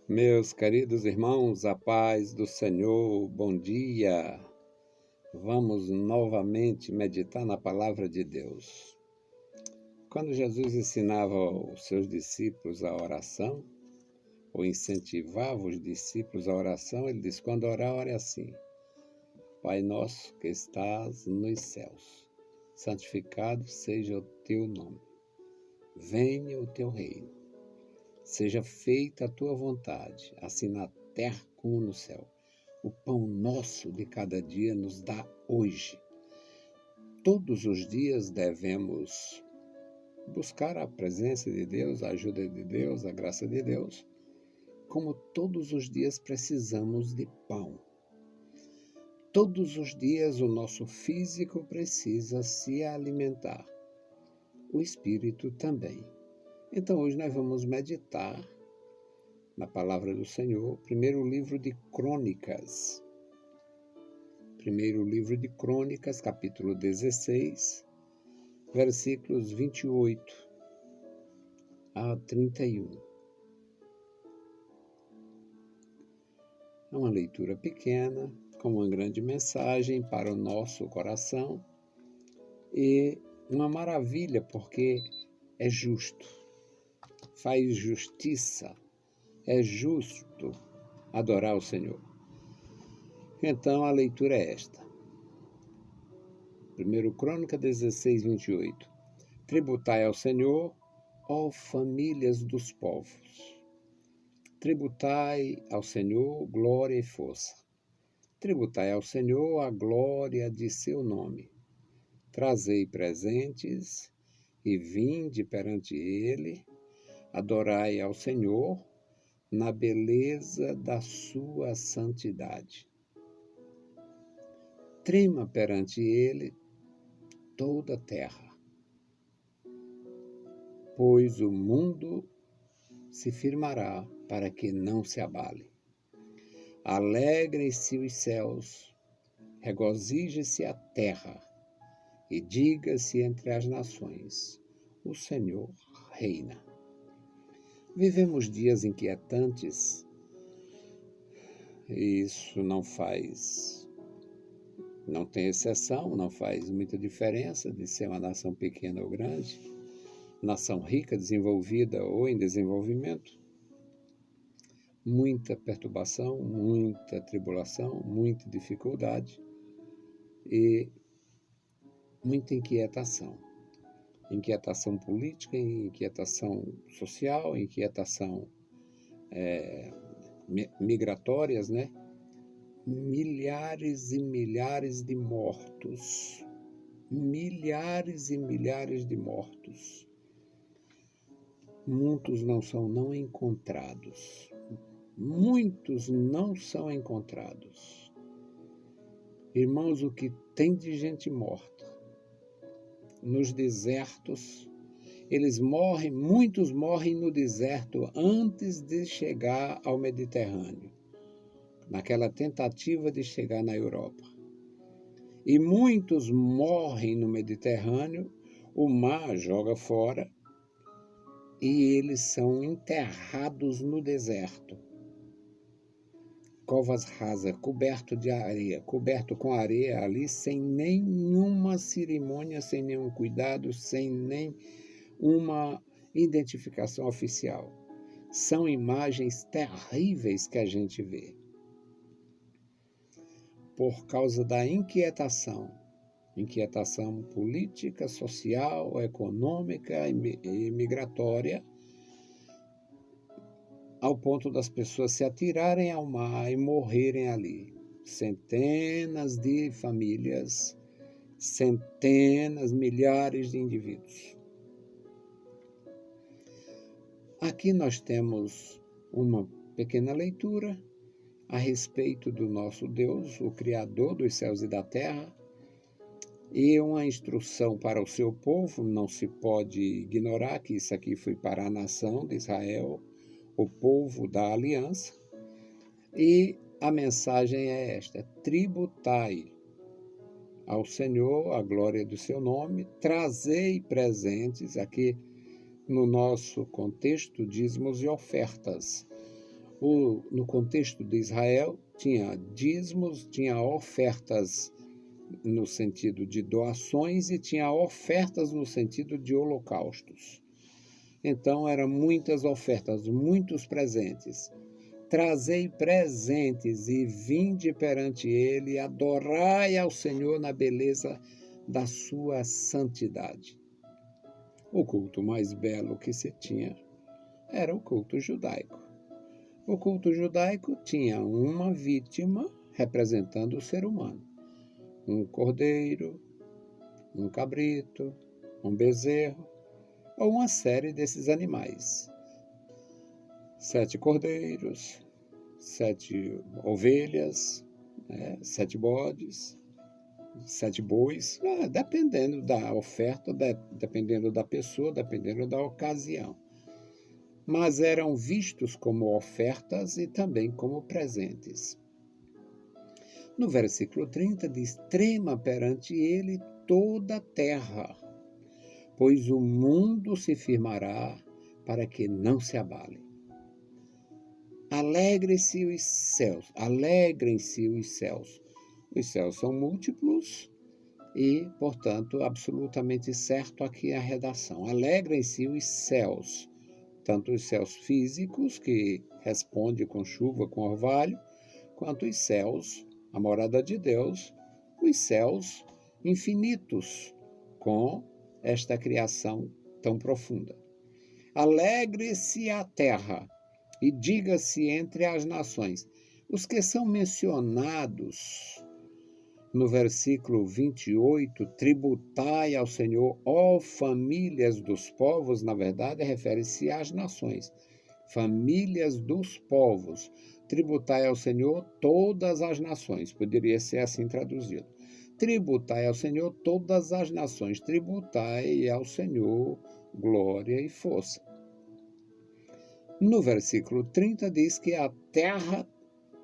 Meus queridos irmãos, a paz do Senhor, bom dia. Vamos novamente meditar na palavra de Deus. Quando Jesus ensinava os seus discípulos a oração, ou incentivava os discípulos à oração, ele diz: quando orar, ore assim: Pai nosso que estás nos céus, santificado seja o teu nome. Venha o teu reino. Seja feita a tua vontade, assim na terra como no céu. O pão nosso de cada dia nos dá hoje. Todos os dias devemos buscar a presença de Deus, a ajuda de Deus, a graça de Deus, como todos os dias precisamos de pão. Todos os dias o nosso físico precisa se alimentar, o espírito também. Então hoje nós vamos meditar na palavra do Senhor, primeiro livro de Crônicas. Primeiro livro de Crônicas, capítulo 16, versículos 28 a 31. É uma leitura pequena, com uma grande mensagem para o nosso coração e uma maravilha, porque é justo, faz justiça, é justo adorar o Senhor. Então a leitura é esta. 1 Crônica 16, 28. Tributai ao Senhor, ó famílias dos povos. Tributai ao Senhor glória e força. Tributai ao Senhor a glória de seu nome. Trazei presentes e vinde perante ele. Adorai ao Senhor na beleza da sua santidade. Trema perante ele toda a terra, pois o mundo se firmará para que não se abale. Alegrem-se os céus, regozije-se a terra, e diga-se entre as nações: o Senhor reina. Vivemos dias inquietantes, e isso não tem exceção, não faz muita diferença de ser uma nação pequena ou grande, nação rica, desenvolvida ou em desenvolvimento. Muita perturbação, muita tribulação, muita dificuldade e muita inquietação. Inquietação política, inquietação social, inquietação migratórias, né? Milhares e milhares de mortos. Milhares e milhares de mortos. Muitos não são encontrados. Muitos não são encontrados. Irmãos, o que tem de gente morta nos desertos, muitos morrem no deserto antes de chegar ao Mediterrâneo, naquela tentativa de chegar na Europa. E muitos morrem no Mediterrâneo, o mar joga fora e eles são enterrados no deserto. Covas rasas, coberto com areia ali, sem nenhuma cerimônia, sem nenhum cuidado, sem nenhuma identificação oficial. São imagens terríveis que a gente vê. Por causa da inquietação política, social, econômica e migratória, ao ponto das pessoas se atirarem ao mar e morrerem ali. Centenas de famílias, milhares de indivíduos. Aqui nós temos uma pequena leitura a respeito do nosso Deus, o Criador dos céus e da terra, e uma instrução para o seu povo. Não se pode ignorar que isso aqui foi para a nação de Israel, o povo da aliança, e a mensagem é esta: tributai ao Senhor a glória do seu nome, trazei presentes, aqui no nosso contexto, dízimos e ofertas. No contexto de Israel, tinha dízimos, tinha ofertas no sentido de doações e tinha ofertas no sentido de holocaustos. Então, eram muitas ofertas, muitos presentes. Trazei presentes e vinde perante ele, adorai ao Senhor na beleza da sua santidade. O culto mais belo que se tinha era o culto judaico. O culto judaico tinha uma vítima representando o ser humano. Um cordeiro, um cabrito, um bezerro, ou uma série desses animais. 7 cordeiros, 7 ovelhas, 7 bodes, 7 bois, dependendo da oferta, dependendo da pessoa, dependendo da ocasião. Mas eram vistos como ofertas e também como presentes. No versículo 30 diz: trema perante ele toda a terra, pois o mundo se firmará para que não se abale. Alegrem-se os céus, alegrem-se os céus. Os céus são múltiplos e, portanto, absolutamente certo aqui a redação. Alegrem-se os céus, tanto os céus físicos, que responde com chuva, com orvalho, quanto os céus, a morada de Deus, os céus infinitos, com esta criação tão profunda. Alegre-se a terra, e diga-se entre as nações. Os que são mencionados no versículo 28, tributai ao Senhor, ó famílias dos povos, na verdade, refere-se às nações. Famílias dos povos, tributai ao Senhor todas as nações. Poderia ser assim traduzido. Tributai ao Senhor todas as nações, tributai ao Senhor glória e força. No versículo 30 diz que a terra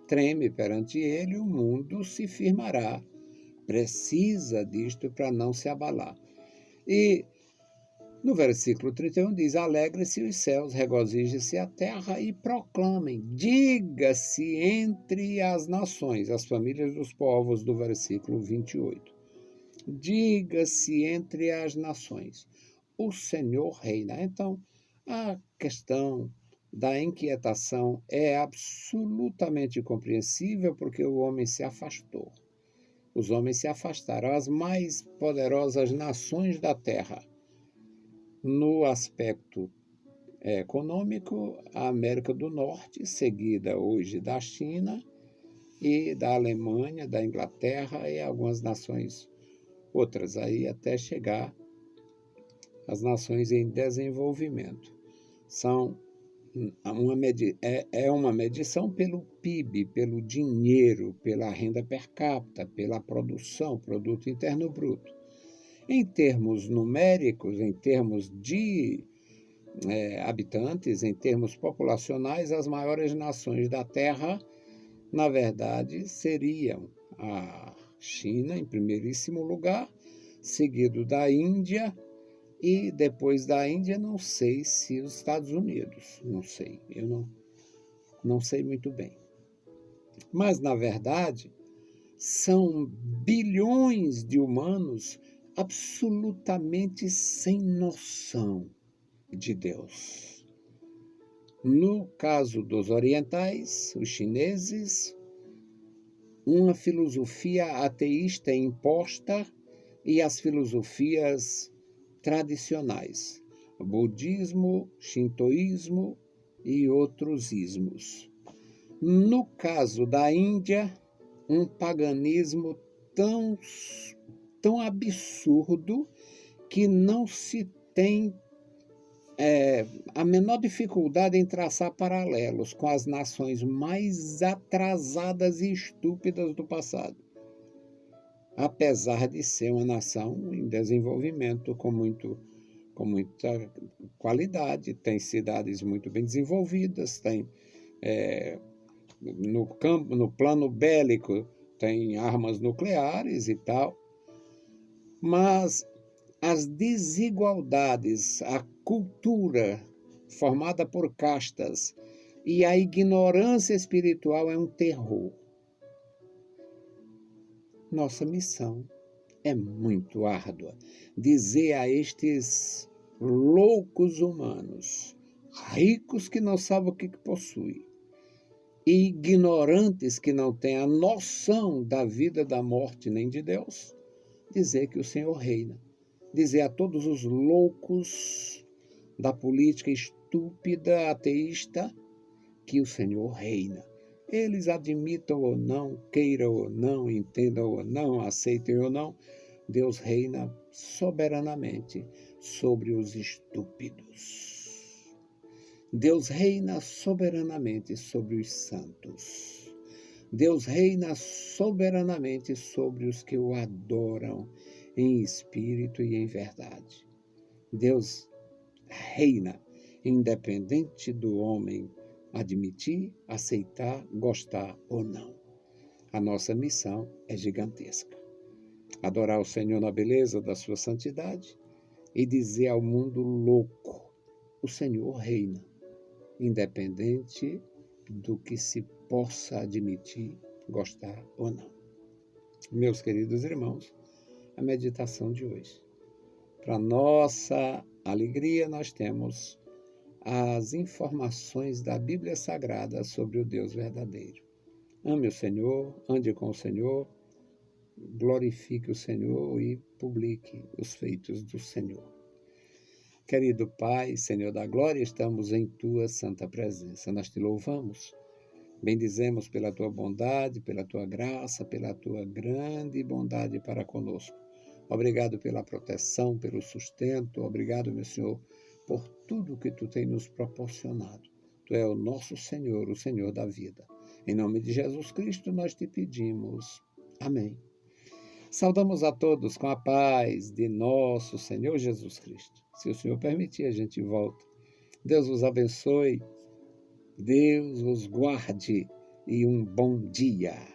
treme perante ele, o mundo se firmará. Precisa disto para não se abalar. E no versículo 31 diz: alegre-se os céus, regozije-se a terra e proclamem, diga-se entre as nações, as famílias dos povos, do versículo 28. Diga-se entre as nações, o Senhor reina. Então, a questão da inquietação é absolutamente compreensível, porque o homem se afastou. Os homens se afastaram. As mais poderosas nações da terra, no aspecto econômico, a América do Norte, seguida hoje da China e da Alemanha, da Inglaterra e algumas nações outras aí, até chegar às nações em desenvolvimento. São uma medição pelo PIB, pelo dinheiro, pela renda per capita, pela produção, produto interno bruto. Em termos numéricos, em termos de habitantes, em termos populacionais, as maiores nações da Terra, na verdade, seriam a China, em primeiríssimo lugar, seguido da Índia, e depois da Índia, não sei se os Estados Unidos, não sei, eu não sei muito bem. Mas, na verdade, são bilhões de humanos absolutamente sem noção de Deus. No caso dos orientais, os chineses, uma filosofia ateísta imposta e as filosofias tradicionais, budismo, shintoísmo e outros ismos. No caso da Índia, um paganismo tão absurdo que não se tem a menor dificuldade em traçar paralelos com as nações mais atrasadas e estúpidas do passado, apesar de ser uma nação em desenvolvimento com muita qualidade, tem cidades muito bem desenvolvidas, tem no plano bélico tem armas nucleares e tal, mas as desigualdades, a cultura formada por castas E a ignorância espiritual é um terror. Nossa missão é muito árdua. Dizer a estes loucos humanos, ricos que não sabem o que possuem, e ignorantes que não têm a noção da vida, da morte, nem de Deus, dizer que o Senhor reina. Dizer a todos os loucos da política estúpida, ateísta, que o Senhor reina. Eles admitam ou não, queiram ou não, entendam ou não, aceitem ou não, Deus reina soberanamente sobre os estúpidos. Deus reina soberanamente sobre os santos. Deus reina soberanamente sobre os que o adoram em espírito e em verdade. Deus reina, independente do homem admitir, aceitar, gostar ou não. A nossa missão é gigantesca. Adorar o Senhor na beleza da sua santidade e dizer ao mundo louco, o Senhor reina, independente do que se possa admitir, gostar ou não. Meus queridos irmãos, a meditação de hoje. Para nossa alegria, nós temos as informações da Bíblia Sagrada sobre o Deus verdadeiro. Ame o Senhor, ande com o Senhor, glorifique o Senhor e publique os feitos do Senhor. Querido Pai, Senhor da glória, estamos em Tua santa presença. Nós te louvamos, bendizemos pela Tua bondade, pela Tua graça, pela Tua grande bondade para conosco. Obrigado pela proteção, pelo sustento. Obrigado, meu Senhor, por tudo que Tu tem nos proporcionado. Tu és o nosso Senhor, o Senhor da vida. Em nome de Jesus Cristo, nós te pedimos. Amém. Saudamos a todos com a paz de nosso Senhor Jesus Cristo. Se o Senhor permitir, a gente volta. Deus vos abençoe, Deus vos guarde e um bom dia.